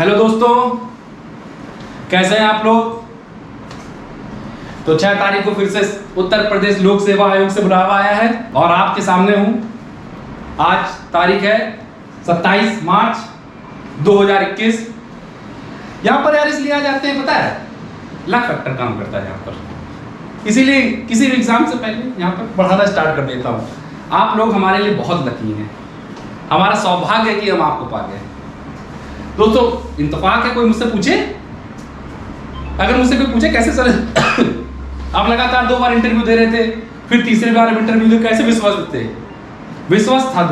Hello दोस्तों, कैसे हैं आप लोग। तो 6 तारीख को फिर से उत्तर प्रदेश लोक सेवा आयोग से बुलावा आया है और आपके सामने हूं। आज तारीख है 27 मार्च 2021। यहां पर यार इसलिए आ जाते हैं, पता है, लक फैक्टर काम करता है यहां पर। इसीलिए किसी भी एग्जाम से पहले यहां पर पढ़ाना स्टार्ट कर देता हूं। आप लोग हमारे लिए बहुत लकी हैं, हमारा सौभाग्य है कि हम आपको पा गए। दोस्तों, इत्तेफाक है कोई मुझसे पूछे, अगर मुझसे कोई पूछे कैसे सर आप लगातार 2 बार इंटरव्यू दे रहे थे, फिर तीसरी बार इंटरव्यू दे, कैसे विश्वास देते। विश्वास था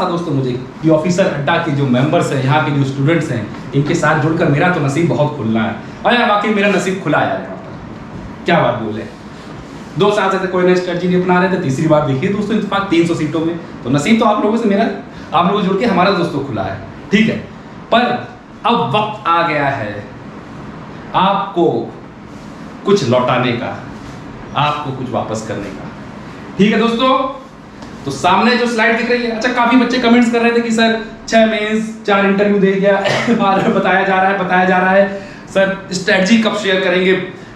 दोस्तों मुझे कि ऑफिसर अड्डा के जो मेंबर्स हैं, यहाँ के जो स्टूडेंट्स हैं, इनके साथ जुड़कर मेरा तो नसीब बहुत खुलना है। और यार वाकई मेरा नसीब खुला यार यहाँ पर, क्या बात बोले। 2 साल से कोई नई स्ट्रेटजी नहीं अपना रहे थे, तीसरी बार देखिए दोस्तों इत्तेफाक 300 सीटों में, तो नसीब तो आप लोगों से मेरा, आप लोगों जुड़ के हमारा दोस्तों खुला है, ठीक है। पर अब वक्त आ गया है आपको कुछ लौटाने का, आपको कुछ वापस करने का, ठीक है दोस्तों। तो सामने जो स्लाइड दिख रही है, अच्छा काफी बच्चे कमेंट्स कर रहे थे कि सर 6 मेंस 4 इंटरव्यू दे गया और बताया जा रहा है सर स्ट्रेटजी कब शेयर करेंगे।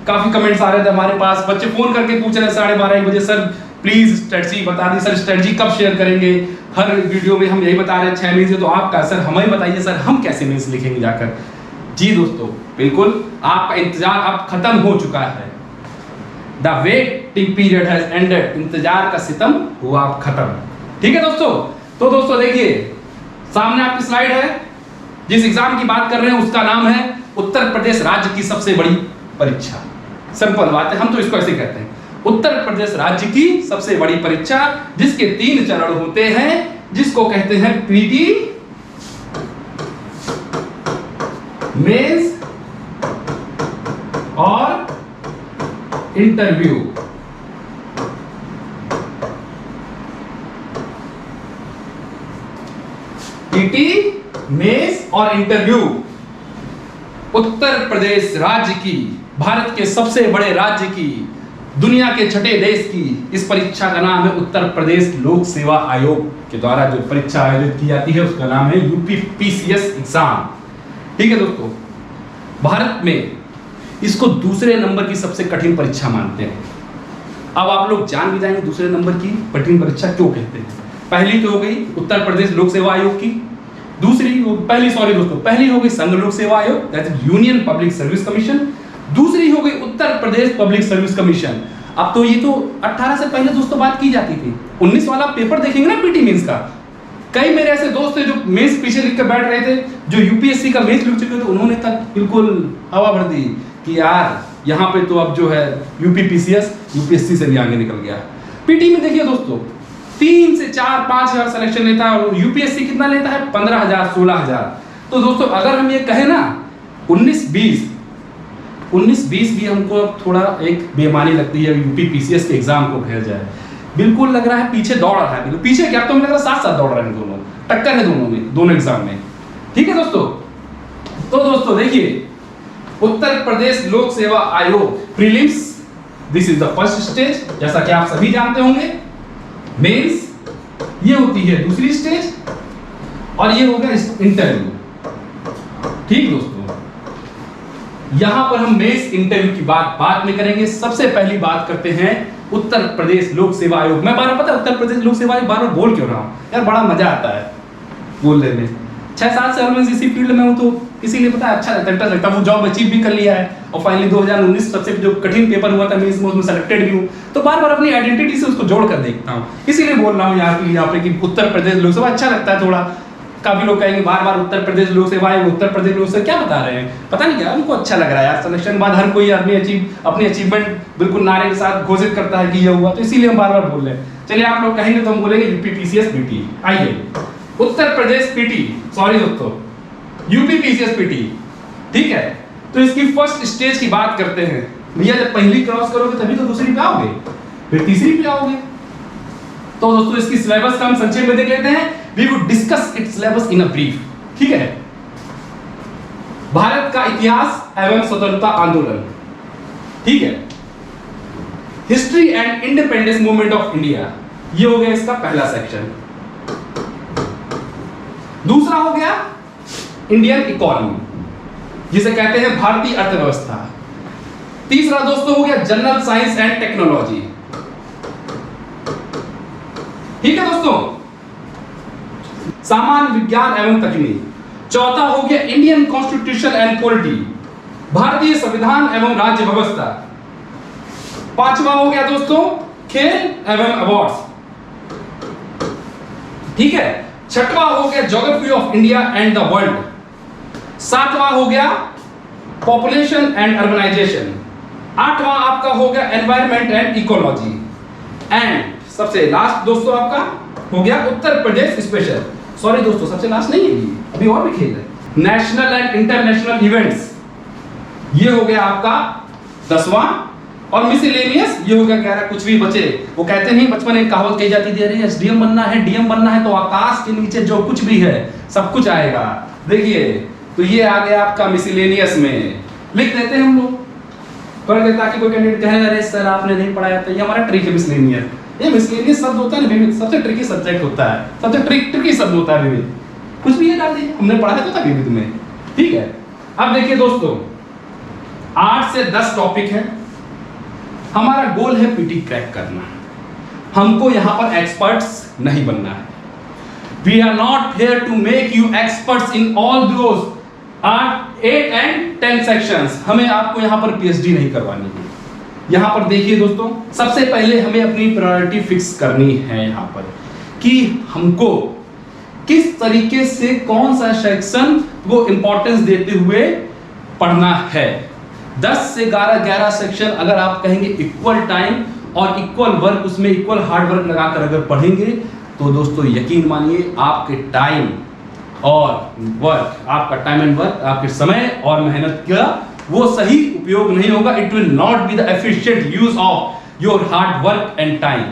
काफी कमेंट्स आ रहे थे हमारे पास, बच्चे फोन करके पूछ रहे 12:30 बजे, सर प्लीज स्ट्रेटजी बता दी, सर स्ट्रेटजी कब शेयर करेंगे। हर वीडियो में हम यही बता रहे हैं 6 मेंस, तो आपका सर हमें बताइए सर हम कैसे मेंस लिखेंगे जाकर। जी दोस्तों, बिल्कुल आपका इंतजार अब खत्म हो चुका है। The waiting period has ended, इंतजार का सितम हुआ अब खत्म, ठीक है दोस्तों। तो दोस्तों देखिए, सामने आपकी स्लाइड है, जिस एग्जाम की बात कर रहे हैं उसका नाम है उत्तर प्रदेश राज्य की सबसे बड़ी परीक्षा। सिंपल बात है, हम तो इसको ऐसे कहते हैं, उत्तर प्रदेश राज्य की सबसे बड़ी परीक्षा, जिसके 3 चरण होते हैं, जिसको कहते हैं पीटी, मेंस और इंटरव्यू। पीटी, मेंस और इंटरव्यू उत्तर प्रदेश राज्य की, भारत के सबसे बड़े राज्य की, दुनिया के छठे देश की इस परीक्षा का नाम है उत्तर प्रदेश लोक सेवा आयोग के द्वारा जो परीक्षा आयोजित की जाती है उसका नाम है यूपीपीसीएस एग्जाम, ठीक है दोस्तों। भारत में इसको दूसरे नंबर की सबसे कठिन परीक्षा मानते हैं। अब आप लोग जान भी जाएंगे दूसरे नंबर की कठिन परीक्षा क्यों कहते हैं। पहली तो हो गई उत्तर प्रदेश लोक सेवा आयोग की, पहली हो गई संघ लोक सेवा आयोग, that is union public service commission. दूसरी हो गई Uttar Pradesh public service commission. अब तो ये तो 18 से पहले दोस्तों बात की जाती थी। 19 वाला पेपर देखेंगे ना पीटी मेंस का, कई मेरे ऐसे दोस्त थे जो मेंस पीछे लिख कर बैठ रहे थे, जो यूपीएससी का मेंस लिख चुके थे, उन्होंने तक बिल्कुल हवा भर दी कि यार यहाँ पे तो अब जो है यूपीपीसीएस यूपीएससी से भी आगे निकल गया। पीटी में देखिए दोस्तों 3 से 4-5 हजार सिलेक्शन लेता है और यूपीएससी कितना लेता है 15,000 16,000। तो दोस्तों अगर हम ये कहें ना 19-20 भी हमको थोड़ा एक बेमानी लगती है यूपीपीसीएस के एग्जाम को कहा जाए, बिल्कुल लग रहा है पीछे दौड़ रहा है, बिल्कुल पीछे क्या, तो मुझे लग रहा है साथ दौड़ रहे हैं दोनों, टक्कर है दोनों एग्जाम में, ठीक है दोस्तों। तो दोस्तों देखिए, उत्तर प्रदेश लोक सेवा आयोग prelims, this is the first stage, जैसा कि आप सभी जानते होंगे। मेंस ये होती है दूसरी स्टेज, और ये हो गया इंटरव्यू, ठीक दोस्तों। यहां पर हम मेंस इंटरव्यू की बात बाद में करेंगे। सबसे पहली बात करते हैं उत्तर प्रदेश लोक सेवा आयोग। मैं बार-बार पता है उत्तर प्रदेश लोक सेवा आयोग बार-बार बोल क्यों रहा हूं यार, बड़ा मजा आता है बोलने में। 6-7 साल में इसी फील्ड में हूं, तो इसीलिए पता है अच्छा लगता है। वो जॉब अचीव भी कर लिया है और फाइनली 2019 सबसे जो कठिन पेपर हुआ था मेंस में, उसमें सेलेक्टेड भी हूं, तो बार-बार अपनी आइडेंटिटी से उसको जोड़ कर देखता हूं। इसीलिए बोल रहा हूं यहाँ पे कि उत्तर प्रदेश लोक सेवा अच्छा लगता है थोड़ा। काफी लोग कहेंगे बार-बार उत्तर प्रदेश लोक सेवा आयोग, उत्तर प्रदेश लोक सेवा, क्या बता रहे हैं, पता नहीं क्या उनको अच्छा लग रहा है यार। सिलेक्शन के बाद हर कोई आदमी अपनी अचीवमेंट बिल्कुल नारे के साथ घोषित करता है कि ये हुआ, तो इसीलिए हम बार-बार बोल रहे हैं। चलिए आप लोग कहेंगे तो हम बोलेंगे यूपीपीसीएस पीटी। आइए, उत्तर प्रदेश पीटी, सॉरी दोस्तों यूपीपीसीएस पीटी, ठीक है। तो इसकी फर्स्ट स्टेज की बात करते हैं। भैया जब पहली क्रॉस करोगे तभी तो दूसरी पे आओगे, फिर तीसरी पे आओगे। तो दोस्तों इसकी सिलेबस का हम संक्षेप में देख लेते हैं। We would discuss its syllabus in a brief, ठीक है। भारत का इतिहास एवं स्वतंत्रता आंदोलन, ठीक है। History and independence movement of India, ये हो गया इसका पहला सेक्शन। दूसरा हो गया इंडियन इकोनॉमी, जिसे कहते हैं भारतीय अर्थव्यवस्था। तीसरा दोस्तों हो गया जनरल साइंस एंड टेक्नोलॉजी। ठीक है दोस्तों, सामान्य विज्ञान एवं तकनीक। चौथा हो गया इंडियन कॉन्स्टिट्यूशन एंड पॉलिटी, भारतीय संविधान एवं राज्य व्यवस्था। पांचवा हो गया दोस्तों खेल एवं अवार्ड्स। ठीक है, छठवा हो गया geography of India and the world. सातवां हो गया पॉपुलेशन एंड अर्बनाइजेशन। आठवां आपका हो गया एनवायरमेंट एंड इकोलॉजी। एंड सबसे लास्ट दोस्तों आपका हो गया उत्तर प्रदेश स्पेशल। सॉरी दोस्तों, सबसे लास्ट नहीं है, अभी और भी खेल है। नेशनल एंड इंटरनेशनल इवेंट्स, ये हो गया आपका 10वां। और मिसलेनियस ये हो गया 11, कुछ भी बचे। वो कहते नहीं बचपन में कहावत कही जाती थी, अरे एसडीएम बनना है, डीएम बनना है तो आकाश के नीचे जो कुछ भी है सब कुछ आएगा। देखिए, तो ये आ गया आपका मिसलेनियस में, लिख देते हैं हम लोग पढ़ के, ताकि कोई कैंडिडेट कहे अरे सर आपने नहीं पढ़ाया। तो ये हमारा ट्रिक है मिसलेनियस। ये मिसलेनियस शब्द होता है ना, विविध, सबसे ट्रिकी सब्जेक्ट होता है, सबसे ट्रिकी शब्द होता है विविध। कुछ भी ये डाल दिए, हमने पढ़ा तो था विविध में। ठीक है, अब देखिए दोस्तों 8 से 10 टॉपिक है। हमारा गोल है पीटी क्रैक करना। हमको यहां पर एक्सपर्ट्स नहीं बनना है। We are not here to make you experts in all those 8 and 10 sections. हमें आपको यहां पर पीएचडी नहीं करवानी है। यहां पर देखिए दोस्तों, सबसे पहले हमें अपनी प्रायोरिटी फिक्स करनी है यहां पर कि हमको किस तरीके से कौन सा सेक्शन को इंपॉर्टेंस देते हुए पढ़ना है। 10 से 11 सेक्शन अगर आप कहेंगे इक्वल टाइम और इक्वल वर्क, उसमें इक्वल हार्ड वर्क लगाकर अगर पढ़ेंगे तो दोस्तों यकीन मानिए आपके टाइम और वर्क, आपका टाइम एंड वर्क, आपके समय और मेहनत का वो सही उपयोग नहीं होगा। It will not be the efficient use of your hard work and time.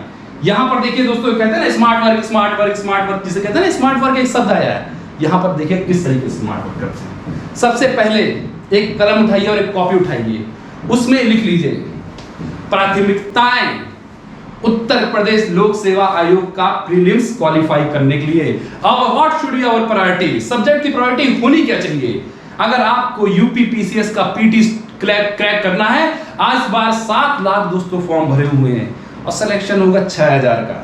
यहां पर देखिए दोस्तों, कहते हैं ना smart work, smart work, smart work, जिसे कहते हैं ना स्मार्ट वर्क, एक शब्द आया है। यहां पर देखिए किस तरीके से स्मार्ट वर्क करते हैं। सबसे पहले एक कलम उठाइए और एक कॉपी उठाइए, उसमें लिख लीजिए प्राथमिकताएं उत्तर प्रदेश लोक सेवा आयोग का प्रीलिम्स क्वालिफाई करने के लिए। अब what should be our priority, subject की प्रायोरिटी होनी क्या चाहिए। अगर आपको यूपी पीसीएस का पीटी क्रैक करना है, आज बार 7 लाख दोस्तों फॉर्म भरे हुए हैं और सिलेक्शन होगा 6000 का।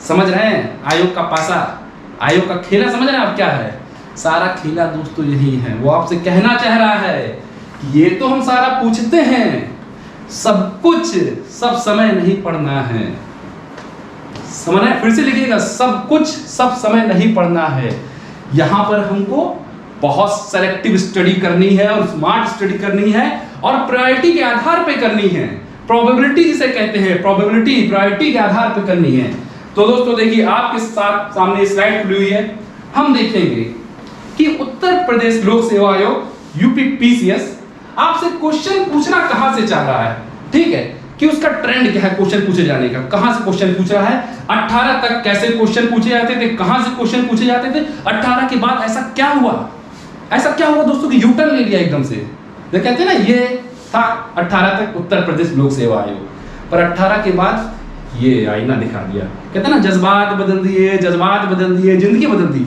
समझ रहे हैं आयोग का पासा, आयोग का खेला समझ रहे हैं आप क्या है। सारा खेला दोस्तों यही है। वो आपसे कहना चाह रहा है कि ये तो हम सारा पूछते हैं, सब कुछ सब समय नहीं पढ़ना है। समझ रहे हैं, फिर से लिखिएगा, सब कुछ सब समय नहीं पढ़ना है। यहां पर हमको बहुत सेलेक्टिव स्टडी करनी है और स्मार्ट स्टडी करनी है और प्रायोरिटी के आधार पे करनी है। प्रोबेबिलिटी जिसे कहते हैं, प्रोबेबिलिटी प्रायोरिटी के आधार पे करनी है। तो दोस्तों देखिए आपके साथ सामने स्लाइड खुली हुई है। हम देखेंगे कि उत्तर प्रदेश लोक सेवा आयोग यूपी पीसीएस आपसे क्वेश्चन पूछना कहां से चाह रहा है। ठीक है, कि उसका ट्रेंड क्या है क्वेश्चन पूछे जाने का, कहां से क्वेश्चन पूछ रहा है। 18 तक कैसे क्वेश्चन पूछे जाते थे, कहां से क्वेश्चन पूछे जाते थे। 18 के बाद ऐसा क्या हुआ, ऐसा क्या हुआ दोस्तों कि यूटर्न ले लिया एकदम से। ये कहते हैं ना, ये था 18 तक उत्तर प्रदेश लोक सेवा आयोग, पर 18 के बाद ये आईना दिखा दिया। कहते हैं ना, जज्बात बदल दिए, जज्बात बदल दिए, जिंदगी बदल दी।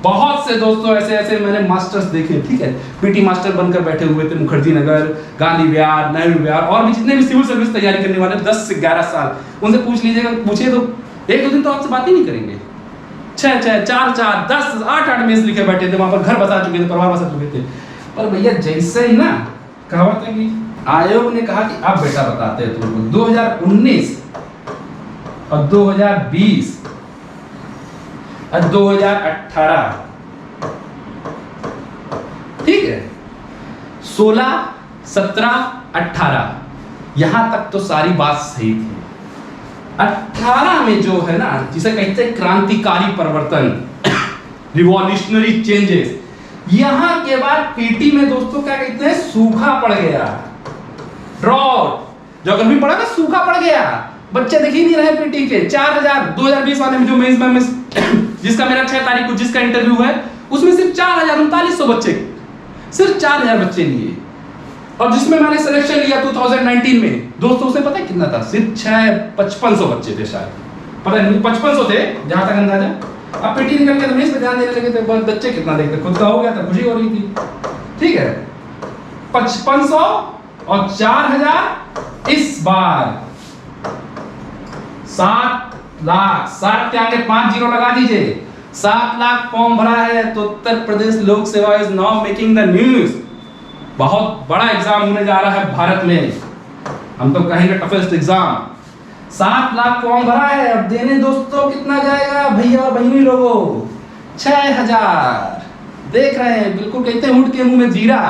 बहुत से दोस्तों ऐसे ऐसे मैंने मास्टर्स देखे, ठीक है, पीटी मास्टर बनकर बैठे हुए थे मुखर्जी नगर, गांधी विहार, नेहरू विहार और भी जितने भी सिविल सर्विस तैयारी करने वाले 10 से 11 साल, उनसे पूछ लीजिएगा, पूछिए तो 1-2 दिन तो आपसे बात ही नहीं करेंगे। 6-6, 4-4, 10, 8-8 मेज लिखे बैठे थे, वहां पर घर बसा चुके थे, परिवार बसा चुके थे। पर भैया जैसे ही ना कहावत है कि आयोग ने कहा कि अब बेटा बताते हैं तुमको 2019 और 2020 और 2018, ठीक है, 16, 17, 18 यहां तक तो सारी बात सही थी। 18 में जो है ना, जिसे कहते हैं क्रांतिकारी परिवर्तन, रिवॉल्यूशनरी चेंजेस, यहां के बाद पीटी में दोस्तों क्या कहते हैं, सूखा पड़ गया, ड्रॉट। जो अगर भी पड़ा ना, सूखा पड़ गया, बच्चे दिख ही नहीं रहे पीटी के। 4000 2020 वाले में जो मेंस में जिसका मेरा 6 तारीख को जिसका इंटरव्यू है, उसमें सिर्फ 3900 बच्चे, सिर्फ 4000 बच्चे लिए। और जिसमें मैंने सिलेक्शन लिया 2019 में दोस्तों, उसे पता है कितना था, सिर्फ 5500 बच्चे थे शायद, पता नहीं 5500 थे जहां तक अंदाजा। अब पीटी निकल के रमेश पे ध्यान देने लगे तो बच्चे कितना देखते, खुद का हो गया था, खुशी हो रही थी। ठीक है, 5500 और 4000 इस बार 7 लाख, 7 के आगे 5 जीरो लगा दीजिए। 7 लाख फॉर्म भरा है तो उत्तर प्रदेश लोक सेवा is now making the news. बहुत बड़ा एग्जाम होने जा रहा है भारत में, हम तो कहेंगे टफेस्ट एग्जाम। 7 लाख फॉर्म भरा है, अब देने दोस्तों कितना जाएगा भैया और बहनी लोगों? 6000। देख रहे हैं, बिल्कुल कहते हैं ऊँट के मुंह में जीरा।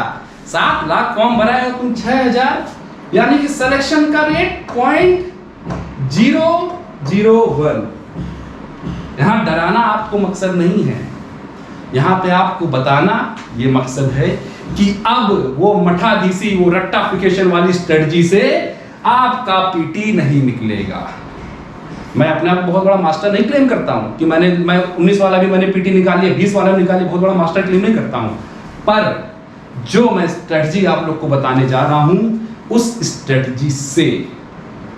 7 लाख फॉर्म भरा है, तुम 6000, यानी कि सिलेक्शन का रेट 0.001। यहाँ डराना आपको मकसद नहीं है, यहाँ पे आपको बताना ये मकसद है कि अब वो मठाधीसी, वो रट्टाफिकेशन वाली स्ट्रेटजी से आपका पीटी नहीं निकलेगा। मैं अपने आप को बहुत बड़ा मास्टर नहीं क्लेम करता हूँ कि मैं 19 वाला भी मैंने पीटी निकाल लिया, 20 वाला भी निकाल लिया, बहुत बड़ा मास्टर क्लेम नहीं करता हूँ। पर जो मैं स्ट्रेटजी आप लोग को बताने जा रहा हूँ, उस स्ट्रेटजी से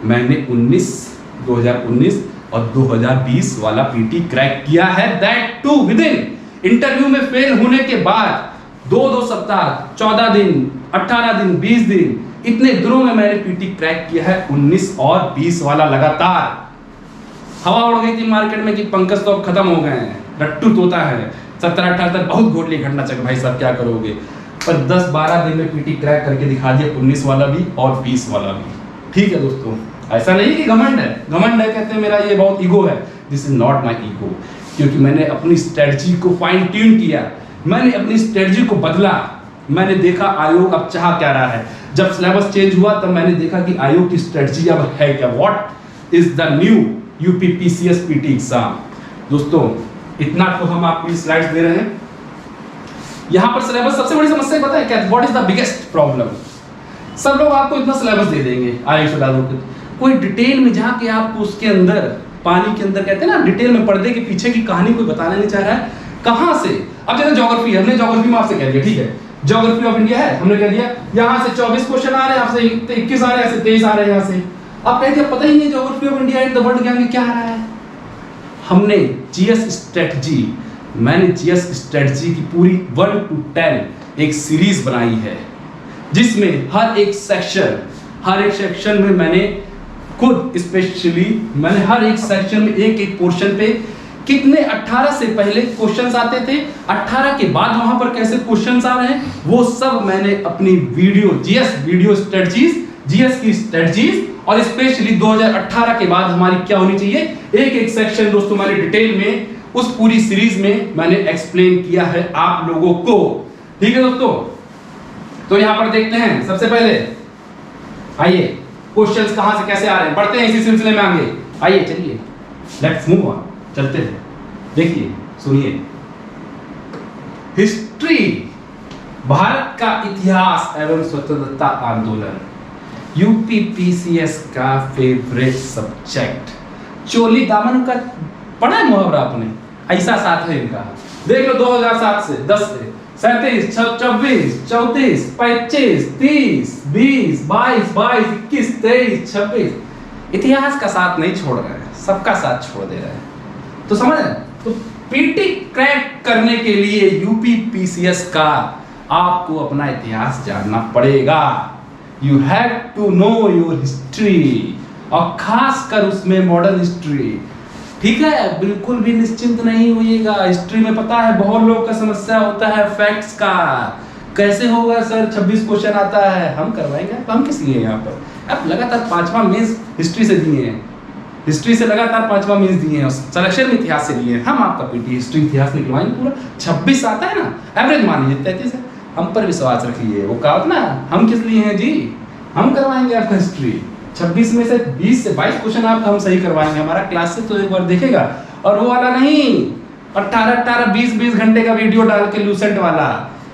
मैंने 2019 और 2020 वाला पीटी क्रैक किया है, दैट टू विदिन। इंटरव्यू में फेल होने के बाद 2 सप्ताह, 14 दिन, 18 दिन, 20 दिन, इतने दिनों में मैंने पीटी क्रैक किया है 19 और 20 वाला लगातार। हवा उड़ गई थी मार्केट में कि पंकज तो अब खत्म हो गए हैं, रट्टू तोता है, 17-18 बहुत घोटली घटना चक भाई साहब क्या करोगे। पर 10-12 दिन में पीटी क्रैक करके दिखा दिया, 19 वाला भी और 20 वाला भी। ठीक है दोस्तों, ऐसा नहीं कि घमंड है, घमंड है कहते हैं मेरा ये बहुत ईगो है, this is not my ego. क्योंकि मैंने अपनी स्ट्रेटजी को फाइन ट्यून किया, मैंने अपनी स्ट्रेटजी को बदला, मैंने देखा आयोग अब चाह क्या रहा है। जब सिलेबस चेंज हुआ तब मैंने देखा कि आयोग की स्ट्रेटजी अब है क्या, what is the new UPPCS PT exam. दोस्तों इतना तो हम आपको स्लाइड्स दे रहे हैं, यहाँ पर सिलेबस सबसे बड़ी समस्या पता है क्या, what is the biggest problem. सब लोग आपको इतना सिलेबस दे देंगे आयुष डालोगे, कोई डिटेल में जाके आपको उसके अंदर पानी के अंदर कहते हैं ना, डिटेल में पर्दे के पीछे की कहानी कोई बताना नहीं चाह रहा है कहां से। अब जैसे ज्योग्राफी, हमने ज्योग्राफी में आपसे कह दिया, ठीक है ज्योग्राफी ऑफ इंडिया है, हमने कह दिया यहां से 24 क्वेश्चन आ रहे हैं, आपसे 21 आ रहे हैं, 23 आ रहे हैं, यहां से आप कह दिया पता ही नहीं geography of India and the world के आगे क्या आ रहा है। हमने जीएस स्ट्रेटजी, मैंने जीएस स्ट्रेटजी की पूरी 1 to 10 एक सीरीज बनाई है, जिसमें हर एक सेक्शन में मैंने खुद स्पेशली मैंने हर एक सेक्शन में एक पोर्शन पे कितने 18 से पहले क्वेश्चंस आते थे, 18 के बाद वहां पर कैसे क्वेश्चंस आ रहे हैं, वो सब मैंने अपनी वीडियो जीएस की स्ट्रेटजीज और स्पेशली 2018 के बाद हमारी क्या होनी चाहिए, एक सेक्शन दोस्तों मैंने डिटेल में उस पूरी सीरीज में मैंने एक्सप्लेन किया है आप लोगों को। ठीक है दोस्तों, तो यहां पर देखते हैं सबसे पहले, आइए क्वेश्चंस कहां से कैसे आ रहे हैं, बढ़ते हैं इसी सिलसिले में आगे। आइए चलिए लेट्स मूव ऑन, चलते हैं। देखिए सुनिए, हिस्ट्री, भारत का इतिहास एवं स्वतंत्रता आंदोलन, यूपीपीसीएस का फेवरेट सब्जेक्ट। चोली दामन का पढ़ा है मुहावरा आपने, ऐसा साथ है इनका, देख लो 2007 से 10 से 37, 24, 34, 25, 30, 20, 22, 21, 23, 26, इतिहास का साथ नहीं छोड़ रहे हैं, सबका साथ छोड़ दे रहे हैं। तो समझ रहे? तो पीटी क्रैक करने के लिए यूपीपीसीएस का आपको अपना इतिहास जानना पड़ेगा। You have to know your history, और खासकर उसमें मॉडर्न हिस्ट्री। ठीक है, बिल्कुल भी निश्चिंत नहीं होइएगा, हिस्ट्री में पता है बहुत लोग का समस्या होता है फैक्ट्स का, कैसे होगा सर 26 क्वेश्चन आता है, हम करवाएंगे, हम किस लिए यहाँ पर, अब लगातार 5वां मेंस हिस्ट्री से दिए हैं, हिस्ट्री से लगातार 5वां मेंस दिए हैं, सिलेक्शन में इतिहास से दिए हैं, हम आपका पीटी हिस्ट्री इतिहास निकलवाएंगे पूरा। 26 आता है ना, एवरेज मान लीजिए 33 है, हम पर विश्वास रखिए, वो कहा ना हम किस लिए हैं जी, हम करवाएंगे आपका हिस्ट्री। 26 में से 20 से 22 क्वेश्चन आपका हम सही करवाएंगे, हमारा क्लास से तो एक बार देखेगा, और वो वाला नहीं 18 20 घंटे का वीडियो डाल के लूसेंट वाला,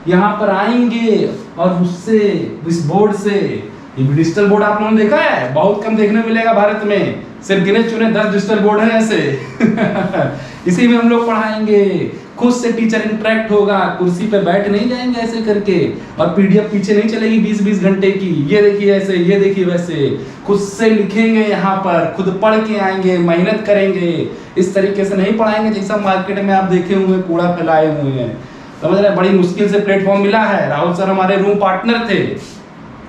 यहाँ पर आएंगे और उससे इस बोर्ड से ये भी डिजिटल बोर्ड आप लोगों ने देखा है, बहुत कम देखने मिलेगा भारत में, सिर्फ गिने चुने 10 डिजिटल बोर्ड हैं ऐसे। इसी में हम लोग पढ़ाएंगे, खुद से टीचर इंटरेक्ट होगा, कुर्सी पे बैठ नहीं जाएंगे ऐसे करके, और पीडीएफ पीछे नहीं चलेगी 20-20 घंटे की, ये देखिए ऐसे, ये देखिए वैसे, खुद से लिखेंगे यहाँ पर, खुद पढ़ के आएंगे, मेहनत करेंगे। इस तरीके से नहीं पढ़ाएंगे जैसा मार्केट में आप देखे हुए कूड़ा फैलाए हुए हैं, समझ रहे हैं। बड़ी मुश्किल से प्लेटफॉर्म मिला है, राहुल सर हमारे रूम पार्टनर थे,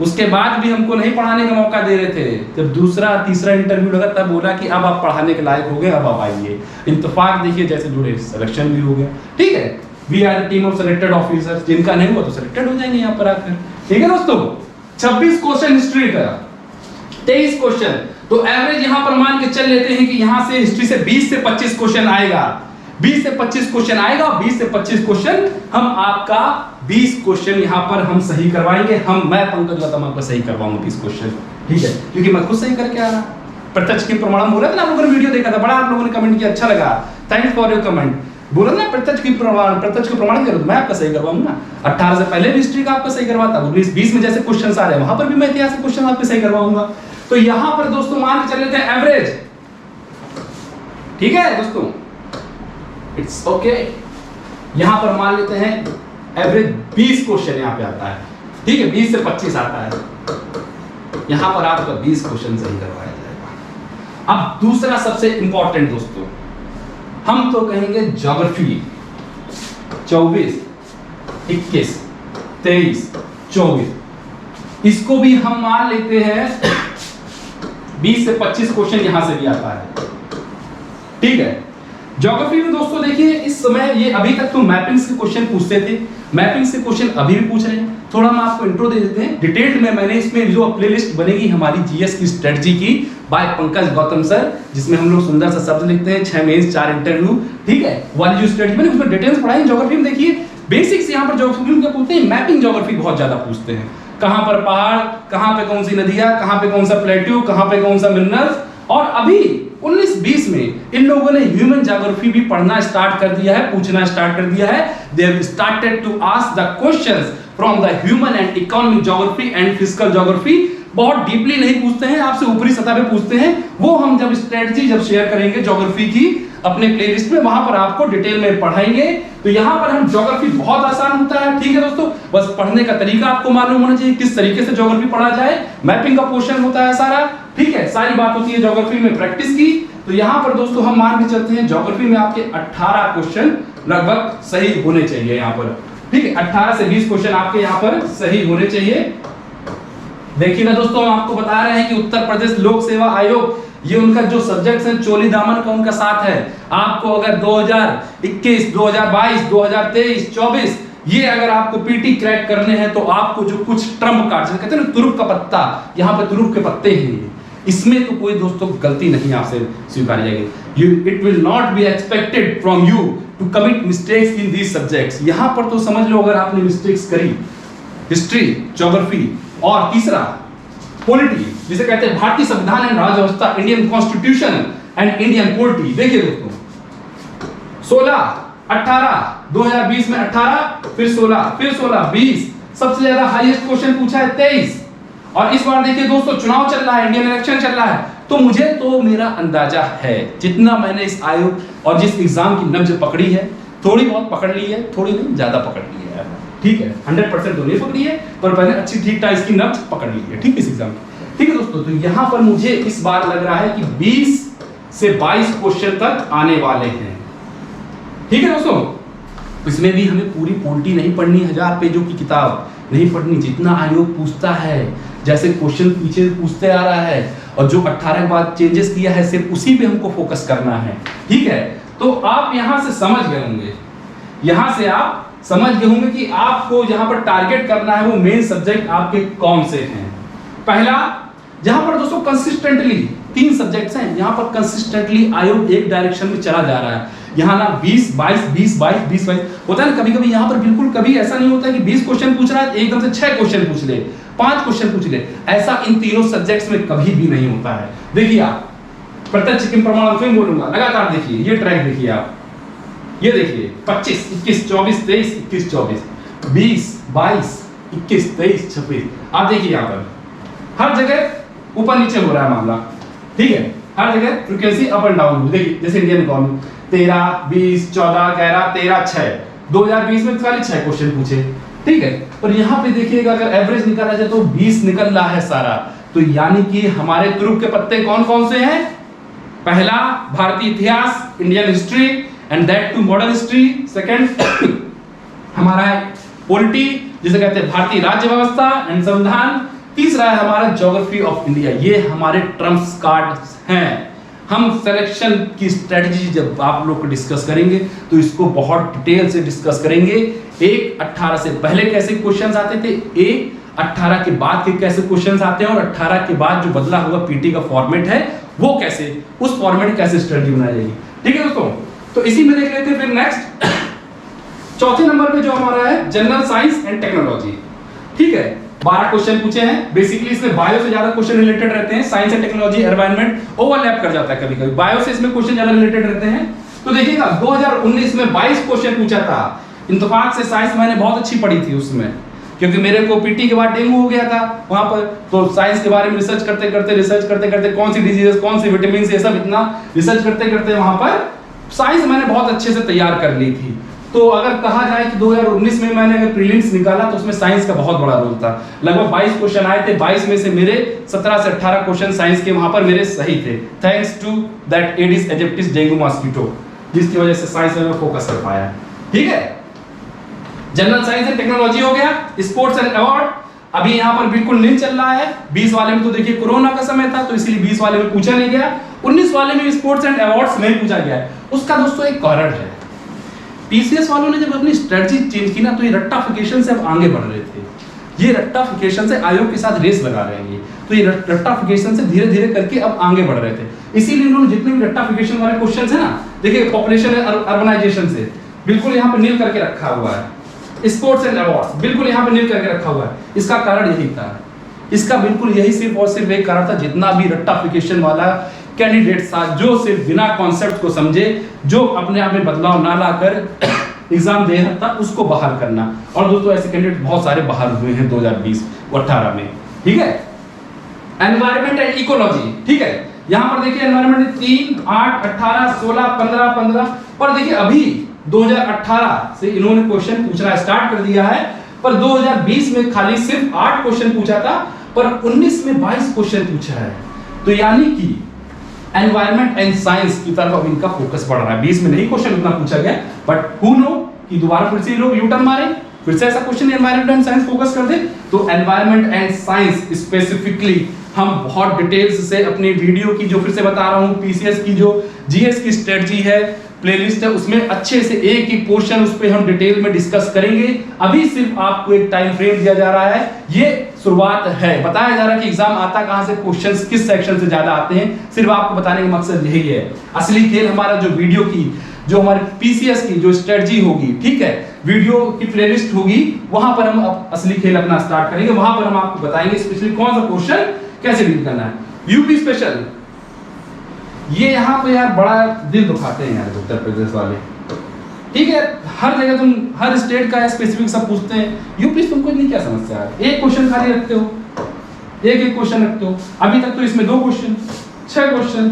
उसके बाद भी हमको नहीं पढ़ाने का मौका दे रहे थे। जब दूसरा तीसरा इंटरव्यू लगा तब बोला कि अब आप पढ़ाने के लायक हो गए, अब आप आइए। इत्तेफाक देखिए जैसे जुड़े, सिलेक्शन भी हो गया। ठीक है, we are the team of selected officers, जिनका नहीं हुआ तो सिलेक्टेड हो जाएंगे यहाँ पर आकर। ठीक है दोस्तों, 26 क्वेश्चन हिस्ट्री का, 23 क्वेश्चन, तो एवरेज यहाँ पर मान के चल लेते हैं कि यहाँ से हिस्ट्री से 20 से 25 क्वेश्चन आएगा, 20 से 25 क्वेश्चन आएगा, 20 से 25 क्वेश्चन हम आपका 20 क्वेश्चन यहाँ पर हम सही करवाएंगे। मैं पंकज गौतम आपका सही करवाऊंगा 20 क्वेश्चन, ठीक है, क्योंकि मैं खुद सही करके आ रहा। प्रत्यक्ष की प्रमाणम बोला था ना, आप लोगों ने वीडियो देखा था, बड़ा आप लोगों ने कमेंट किया, अच्छा लगा, थैंक्स फॉर योर कमेंट। बोला ना प्रत्यक्ष की प्रमाण करो, मैं आपका सही करवाऊंगा। 18 से पहले भी हिस्ट्री का आपका सही करवाता हूं, 20 में जैसे क्वेश्चन आ रहे हैं वहां पर भी मैं ऐसे क्वेश्चन आपके सही करवाऊंगा। तो यहां पर दोस्तों मान के चल लेते हैं एवरेज, ठीक है दोस्तों, इट्स ओके। यहां पर मान लेते हैं एवरेज 20 क्वेश्चन यहां पे आता है, ठीक है, 20 से 25 आता है, यहां पर आपका 20 क्वेश्चन सही करवाया जाएगा। अब दूसरा सबसे इंपॉर्टेंट दोस्तों, हम तो कहेंगे ज्योग्राफी 24, 21, 23, 24, इसको भी हम मान लेते हैं 20 से 25 क्वेश्चन यहां से भी आता है, ठीक है। ज्योग्राफी में दोस्तों देखिए इस समय ये अभी तक तो मैपिंग्स के क्वेश्चन पूछते थे, मैपिंग्स के क्वेश्चन अभी भी पूछ रहे हैं। थोड़ा हम आपको इंट्रो दे देते हैं डिटेल में। मैंने इसमें जो प्लेलिस्ट बनेगी हमारी जीएस की स्ट्रेटजी की बाय पंकज गौतम सर, जिसमें हम लोग सुंदर सा शब्द लिखते हैं, 6 मेंस 4 इंटरव्यू, ठीक है, वाली जो स्ट्रेटजी मैंने उसमें डिटेल्स पढ़ाई। ज्योग्राफी में देखिए बेसिक्स यहाँ पर ज्योग्राफी में क्या पूछते हैं, मैपिंग ज्योग्राफी बहुत ज्यादा पूछते हैं, कहां पर पहाड़, कहां पे कौन सी नदियां, कहां पे कौन सा प्लेट्यू, कहां पे कौन सा मिनरल्स। और अभी 19-20 में इन लोगों ने ह्यूमन ज्योग्राफी भी पढ़ना स्टार्ट कर दिया है, पूछना स्टार्ट कर दिया है। They have started to ask the questions from the human and economic geography and physical geography. बहुत डीपली नहीं पूछते हैं, आपसे ऊपरी सतह पे पूछते हैं। वो हम जब स्ट्रेटजी जब शेयर करेंगे ज्योग्राफी की अपने प्लेलिस्ट में, वहां पर आपको डिटेल में पढ़ाएंगे। तो यहां पर हम ज्योग्राफी बहुत आसान होता है, ठीक है दोस्तों, बस पढ़ने का तरीका आपको मालूम होना चाहिए, किस तरीके से ज्योग्राफी पढ़ा जाए। मैपिंग का क्वेश्चन होता है सारा, ठीक है, सारी बात होती है ज्योग्राफी में प्रैक्टिस की। तो यहां पर दोस्तों हम मान के चलते हैं ज्योग्राफी में आपके 18 क्वेश्चन लगभग सही होने चाहिए यहां पर, ठीक है, 18 से 20 क्वेश्चन आपके यहां पर सही होने चाहिए। देखिए ना दोस्तों, हम आपको बता रहे हैं कि उत्तर प्रदेश लोक सेवा आयोग, ये उनका जो सब्जेक्ट्स है चोली दामन का उनका साथ है। आपको अगर 2021, 2022, 2023, 24 ये अगर आपको पीटी क्रैक करने हैं तो आपको जो कुछ ट्रम्प कार्ड कहते हैं ना, तुरुप का पत्ता, यहाँ पे तुरुप के पत्ते हैं, इसमें तो कोई दोस्तों गलती नहीं आपसे स्वीकारी जाएगी। It will not be expected from you to commit mistakes in these subjects. यहाँ पर तो समझ लो अगर आपने मिस्टेक्स करी, हिस्ट्री, ज्योग्राफी और तीसरा पॉलिटी, जिसे कहते हैं भारतीय संविधान एंड राज्य व्यवस्था, Indian constitution and Indian polity. देखिए दोस्तों 16, 18, 2020 में 18, फिर 16, फिर 16, 20, सबसे ज्यादा हाईएस्ट क्वेश्चन पूछा है 23। और इस बार देखिए दोस्तों चुनाव चल रहा है, इंडियन इलेक्शन चल रहा है, तो मुझे तो मेरा अंदाजा है जितना मैंने इस आयोग और जिस एग्जाम की नब्ज पकड़ी है, थोड़ी बहुत पकड़ ली है, थोड़ी नहीं ज्यादा पकड़ ली है, ठीक है, 100% तो नहीं पकड़ी है, पर मैंने अच्छी ठीक ठाक इसकी नब्ज पकड़ ली है, ठीक है, इस एग्जाम की। ठीक है दोस्तों, तो यहां पर मुझे इस बार लग रहा है कि 20 से 22 क्वेश्चन तक आने वाले हैं, ठीक है दोस्तों। इसमें भी हमें पूरी पॉलिटी नहीं पढ़नी, 1000 पेजों की किताब नहीं पढ़नी, जितना आयोग पूछता है, जैसे क्वेश्चन पीछे पूछते आ रहा है और जो 18 के बाद चेंजेस किया है सिर्फ उसी पे हमको फोकस करना है, ठीक है। तो आप यहां से समझ गए होंगे, यहां से आप समझ गए होंगे कि आपको जहां पर टारगेट करना है वो मेन सब्जेक्ट आपके कौन से हैं। पहला, जहां पर दोस्तों कंसिस्टेंटली 3 सब्जेक्ट्स हैं, यहां पर कंसिस्टेंटली आयोग एक डायरेक्शन में चला जा रहा है। यहाँ ना 20, 22, 20, 22, 20, 22 होता है ना, कभी कभी यहाँ पर बिल्कुल कभी ऐसा नहीं होता है कि 20 क्वेश्चन पूछ रहा है एकदम से 6 क्वेश्चन पूछ ले, 5 क्वेश्चन पूछ ले, ऐसा इन तीनों सब्जेक्ट्स में कभी भी नहीं होता है। देखिए आप प्रत्यक्ष किम प्रमाण फिर बोलूंगा, लगातार देखिए, ये ट्रैक देखिए आप, ये देखिए 25, 21, 24, 23, 21, 24, 20, 22, 21, 23, 26, आप देखिए यहाँ पर हर जगह ऊपर नीचे हो रहा है मामला, ठीक है, हर जगह फ्रीक्वेंसी अप एंड डाउन। देखिए जैसे इंडियन इकोनॉमी 13, 20, 14 कह रहा 13, 6, 2020 में खाली 6 क्वेश्चन पूछे, ठीक है। और यहाँ पे देखिएगा अगर एवरेज निकाला जाए तो 20 निकल रहा है सारा। तो यानी कि हमारे तुरुप के पत्ते कौन कौन से हैं? पहला भारतीय इतिहास, Indian history and that too modern history. Second हमारा है पॉलिटी, जिसे कहते हैं भारतीय राज्य व्यवस्था एंड संविधान। तीसरा है हमारा ज्योग्राफी ऑफ इंडिया। ये हमारे ट्रम्प्स कार्ड्स हैं। हम सिलेक्शन की स्ट्रेटजी जब आप लोग को डिस्कस करेंगे तो इसको बहुत डिटेल से डिस्कस करेंगे। 18 से पहले कैसे क्वेश्चंस आते थे, 18 के बाद के कैसे क्वेश्चंस आते हैं, और 18 के बाद जो बदला हुआ पीटी का फॉर्मेट है वो कैसे, उस फॉर्मेट कैसे स्ट्रेटजी बनाई जाएगी, ठीक है दोस्तों। तो इसी में देख लेते हैं फिर नेक्स्ट चौथे नंबर पे जो हमारा है जनरल साइंस एंड टेक्नोलॉजी, ठीक है। 12 क्वेश्चन पूछे हैं। बेसिकली इसमें बायो से ज्यादा क्वेश्चन रिलेटेड रहते हैं, science and technology environment overlap कर जाता है कभी कभी, बायो से इसमें क्वेश्चन ज्यादा रिलेटेड रहते हैं। तो देखिएगा 2019 में 22 क्वेश्चन पूछा था। इंतफाक से साइंस मैंने बहुत अच्छी पढ़ी थी उसमें, क्योंकि मेरे को पीटी के बाद डेंगू हो गया था वहां पर, तो साइंस के बारे में रिसर्च करते करते कौन सी डिजीजेस, कौन सी विटामिन, ये सब इतना रिसर्च करते करते वहां पर साइंस मैंने बहुत अच्छे से तैयार कर ली थी। तो अगर कहा जाए कि 2019 में मैंने अगर प्रीलिम्स निकाला तो उसमें साइंस का बहुत बड़ा रोल था। लगभग 22 क्वेश्चन आए थे, 22 में से मेरे 17 से 18 क्वेश्चन साइंस के वहां पर मेरे सही थे, thanks to that Aedes aegypti dengue mosquito, जिसकी वजह से साइंस में फोकस कर पाया, ठीक है। जनरल साइंस एंड टेक्नोलॉजी हो गया। स्पोर्ट्स एंड अवार्ड अभी यहाँ पर बिल्कुल नहीं चल रहा है। 20 वाले में तो देखिए कोरोना का समय था तो इसलिए 20 वाले में पूछा नहीं गया। 19 वाले में स्पोर्ट्स एंड अवार्ड्स नहीं पूछा गया है। उसका दोस्तों एक कारण है, पीसीएस वालों ने जब अपनी स्ट्रेटजी चेंज की ना तो ये रट्टाफिकेशन से अब आगे बढ़ रहे थे। ये रट्टाफिकेशन से आयोग के साथ रेस लगा रहे हैं, तो ये रट्टाफिकेशन से धीरे धीरे करके अब आगे बढ़ रहे थे। इसीलिए उन्होंने जितने भी रट्टाफिकेशन वाले क्वेश्चंस है ना, देखिए पॉपुलेशन अर्बनाइजेशन से बिल्कुल यहाँ पे नील करके रखा हुआ है, स्पोर्ट्स एंड अवार्ड्स बिल्कुल यहाँ पे नील करके रखा हुआ है। इसका कारण यही था, इसका बिल्कुल यही सिर्फ और सिर्फ एक कारण था, जितना भी रट्टाफिकेशन वाला कैंडिडेट था जो सिर्फ बिना कॉन्सेप्ट को समझे, जो अपने आप में बदलाव ना लाकर एग्जाम दे रहा था, उसको बहाल करना। और दोस्तों ऐसे कैंडिडेट बहुत सारे बहाल हुए हैं 2020-18 में, ठीक है। एनवायरमेंट एंड इकोलॉजी, ठीक है। यहाँ पर देखिए एनवायरमेंट 3, 8, 18, 16, 15 पर देखिए अभी 2018 से इन्होंने क्वेश्चन पूछना स्टार्ट कर दिया है, पर 2020 में खाली सिर्फ 8 क्वेश्चन पूछा था, पर 19 में 22 क्वेश्चन पूछा है। तो यानी कि एनवायरमेंट एंड साइंस की तरफ अब इनका फोकस बढ़ रहा है। 20 में नहीं क्वेश्चन उतना पूछा गया, बट हु नो कि दोबारा फिर से ये लोग यू टर्न मारे, फिर से ऐसा question environment and science focus कर दे। तो एनवायरमेंट एंड साइंस स्पेसिफिकली हम बहुत डिटेल्स से अपनी वीडियो की, जो फिर से बता रहा हूँ, पीसीएस की जो जीएस की स्ट्रेटजी है, प्लेलिस्ट है, उसमें अच्छे से एक एक क्वेश्चन उस पे हम डिटेल में डिस्कस करेंगे। अभी सिर्फ आपको एक टाइम फ्रेम दिया जा रहा है, ये शुरुआत है। बताया जा रहा है कि एग्जाम आता कहां से, क्वेश्चंस किस सेक्शन से ज्यादा आते हैं, सिर्फ आपको बताने का मकसद यही है। असली खेल हमारा जो वीडियो की, जो हमारे पीसीएस की जो स्ट्रेटजी होगी, ठीक है, वीडियो की प्लेलिस्ट होगी, वहां पर हम असली खेल अपना स्टार्ट करेंगे। वहां पर हम आपको बताएंगे स्पेशली कौन सा क्वेश्चन कैसे डील करना है। यूपी स्पेशल, ये यहाँ पे यार बड़ा दिल दुखाते हैं यार उत्तर प्रदेश वाले, ठीक है। हर जगह तुम हर स्टेट का स्पेसिफिक सब पूछते हैं, यूपी तुमको इतनी क्या समस्या है? एक क्वेश्चन खाली रखते हो, एक क्वेश्चन रखते हो। अभी तक तो इसमें 2 क्वेश्चन, 6 क्वेश्चन,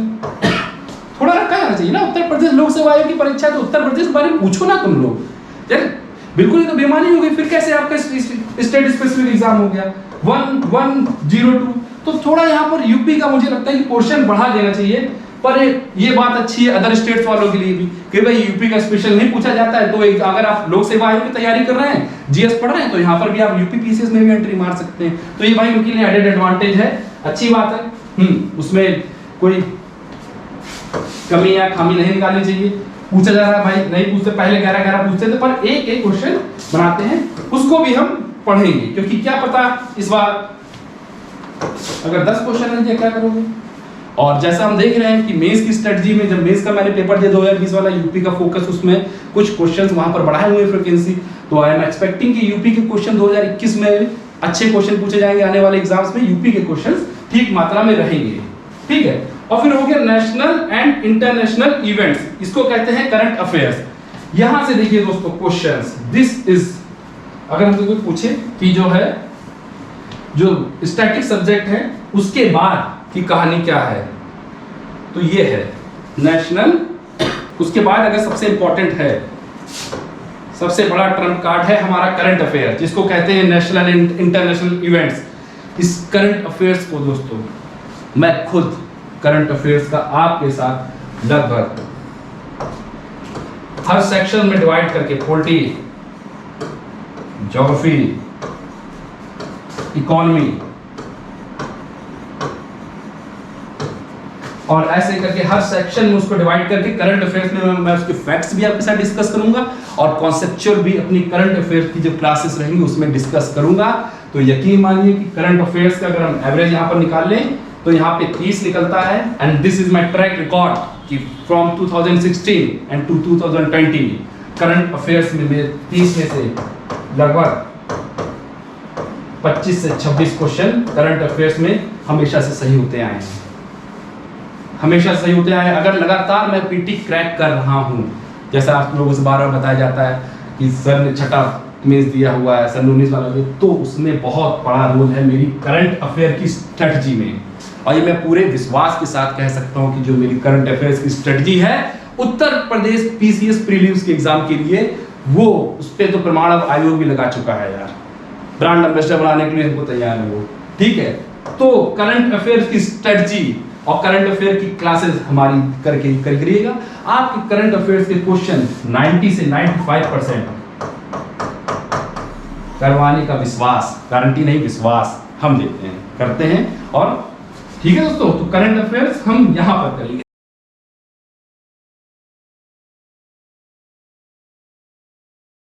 थोड़ा रखा जाना चाहिए ना। उत्तर प्रदेश लोक सेवा आयोग की परीक्षा, तो उत्तर प्रदेश के बारे में पूछो ना तुम लोग यार, बिल्कुल ये तो बेईमानी हो गई। फिर कैसे आपका स्टेट स्पेसिफिक एग्जाम हो गया 1102? तो थोड़ा यहाँ पर यूपी का मुझे लगता है कि पोर्शन बढ़ा देना चाहिए। पर ये बात अच्छी है अदर स्टेट्स वालों के लिए भी कि भाई यूपी का स्पेशल नहीं पूछा जाता है, तो अगर आप लोक सेवा आयोग की तैयारी कर रहे हैं, जीएस पढ़ रहे हैं, तो यहाँ पर भी आप यूपी पीसीएस में भी एंट्री मार सकते हैं। तो ये भाई उनके लिए एडेड एडवांटेज है, अच्छी बात है। उसमें कोई कमी या खामी नहीं निकालनी चाहिए। पूछा जा रहा है भाई, नहीं पूछते, पहले 11 पूछते थे, पर एक एक क्वेश्चन बनाते हैं, उसको भी हम पढ़ेंगे, क्योंकि क्या पता इस बार अगर 10 क्वेश्चन नहीं दिया क्या करोगे। और जैसा हम देख रहे हैं कि मेंस की स्ट्रेटजी में, जब मेंस का मैंने पेपर दिया 2020 वाला, यूपी का फोकस उसमें कुछ क्वेश्चंस वहां पर बढ़ाए हुए फ्रीक्वेंसी, तो आई एम एक्सपेक्टिंग कि यूपी के क्वेश्चन 2021 में अच्छे क्वेश्चन पूछे जाएंगे। आने वाले एग्जाम्स में यूपी के क्वेश्चंस ठीक मात्रा में रहेंगे, ठीक है। और फिर हो गया नेशनल एंड इंटरनेशनल इवेंट्स, इसको कहते हैं करंट अफेयर्स। यहां से देखिए दोस्तों क्वेश्चंस, दिस इज, अगर हमसे कोई पूछे कि जो है जो स्टैटिक सब्जेक्ट है उसके बाद की कहानी क्या है, तो ये है नेशनल। उसके बाद अगर सबसे इंपॉर्टेंट है, सबसे बड़ा ट्रम्प कार्ड है हमारा करंट अफेयर, जिसको कहते हैं नेशनल एंड इंटरनेशनल इवेंट्स। इस करंट अफेयर्स को दोस्तों मैं खुद करंट अफेयर्स का आपके साथ लगभग हर सेक्शन में डिवाइड करके, पॉलिटी, ज्योग्राफी, इकोनॉमी और ऐसे करके हर सेक्शन में उसको डिवाइड करके करंट अफेयर्स में मैं उसके फैक्ट्स भी आपके साथ डिस्कस करूंगा और कॉन्सेप्चुअल भी अपनी करंट अफेयर्स की जो क्लासेस रहेंगी उसमें डिस्कस करूंगा। तो यकीन मानिए कि करंट अफेयर्स का अगर हम एवरेज यहाँ पर निकाल लें तो यहाँ पे 30 निकलता है। And this is my track record कि from 2016 and to 2020 current affairs में मेरे 30 में से लगभग 25 से 26 क्वेश्चन करंट अफेयर्स में हमेशा से सही होते आए हैं, हमेशा सही होते आए। अगर लगातार मैं पीटी क्रैक कर रहा हूँ, जैसा आप लोगों से बार बार बताया जाता है कि सर ने छठा मेंस दिया हुआ है, सन 19 वाला, तो उसमें बहुत बड़ा रोल है मेरी करंट अफेयर की स्ट्रेटजी में। और ये मैं पूरे विश्वास के साथ कह सकता हूँ कि जो मेरी करंट अफेयर्स की स्ट्रेटजी है उत्तर प्रदेश पीसीएस प्रीलिम्स के एग्जाम के लिए, वो उस पर तो प्रमाण अब आयोग भी लगा चुका है यार, ब्रांड एम्बेसडर बनाने के लिए हमको तैयार है वो, ठीक है। तो करंट अफेयर्स की स्ट्रेटजी और करंट अफेयर की क्लासेस हमारी करके करिएगा। आपके करंट अफेयर्स के क्वेश्चन 90 से 95% करवाने का विश्वास, गारंटी नहीं विश्वास हम देते हैं, करते हैं। और ठीक है दोस्तों, तो करंट अफेयर्स हम यहाँ पर करेंगे।